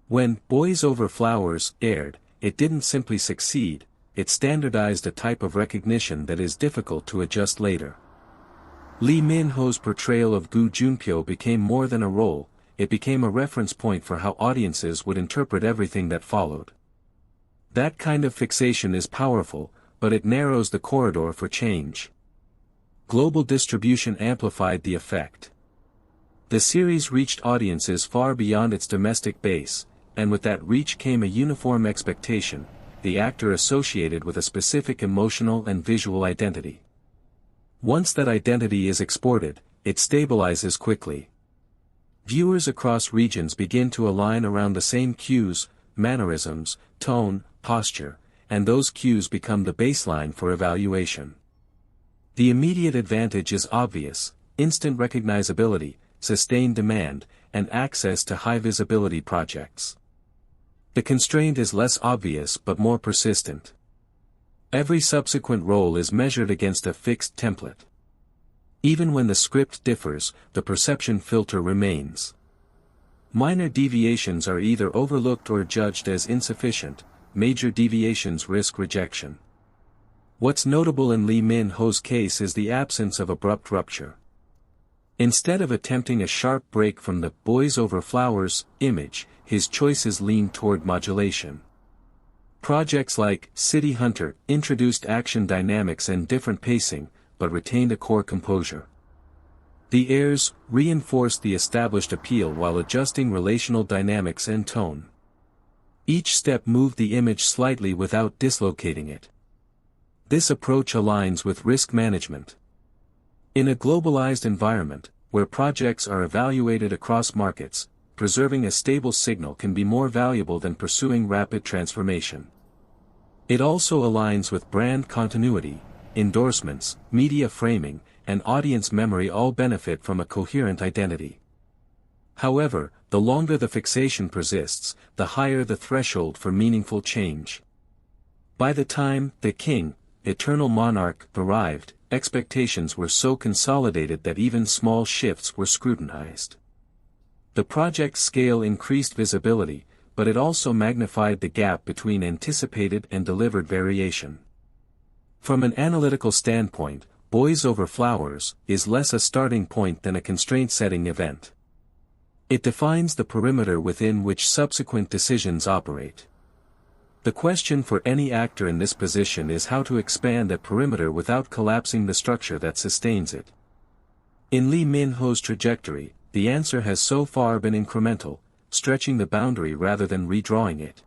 When Boys Over Flowers aired, it didn't simply succeed, it standardized a type of recognition that is difficult to adjust later. Lee Min-ho's portrayal of Gu Junpyo became more than a role, it became a reference point for how audiences would interpret everything that followed. That kind of fixation is powerful, but it narrows the corridor for change. Global distribution amplified the effect. The series reached audiences far beyond its domestic base, and with that reach came a uniform expectation, the actor associated with a specific emotional and visual identity. Once that identity is exported, it stabilizes quickly. Viewers across regions begin to align around the same cues, mannerisms, tone, posture, and those cues become the baseline for evaluation. The immediate advantage is obvious: instant recognizability, sustained demand, and access to high-visibility projects. The constraint is less obvious but more persistent. Every subsequent role is measured against a fixed template. Even when the script differs, the perception filter remains. Minor deviations are either overlooked or judged as insufficient, major deviations risk rejection. What's notable in Lee Min-ho's case is the absence of abrupt rupture. Instead of attempting a sharp break from the Boys Over Flowers image, his choices lean toward modulation. Projects like City Hunter introduced action dynamics and different pacing, but retained a core composure. The Heirs reinforced the established appeal while adjusting relational dynamics and tone. Each step moved the image slightly without dislocating it. This approach aligns with risk management. In a globalized environment, where projects are evaluated across markets, preserving a stable signal can be more valuable than pursuing rapid transformation. It also aligns with brand continuity, endorsements, media framing, and audience memory all benefit from a coherent identity. However, the longer the fixation persists, the higher the threshold for meaningful change. By the time The King, Eternal Monarch arrived, expectations were so consolidated that even small shifts were scrutinized. The project's scale increased visibility, but it also magnified the gap between anticipated and delivered variation. From an analytical standpoint, Boys Over Flowers is less a starting point than a constraint-setting event. It defines the perimeter within which subsequent decisions operate. The question for any actor in this position is how to expand that perimeter without collapsing the structure that sustains it. In Lee Min-ho's trajectory, the answer has so far been incremental, stretching the boundary rather than redrawing it.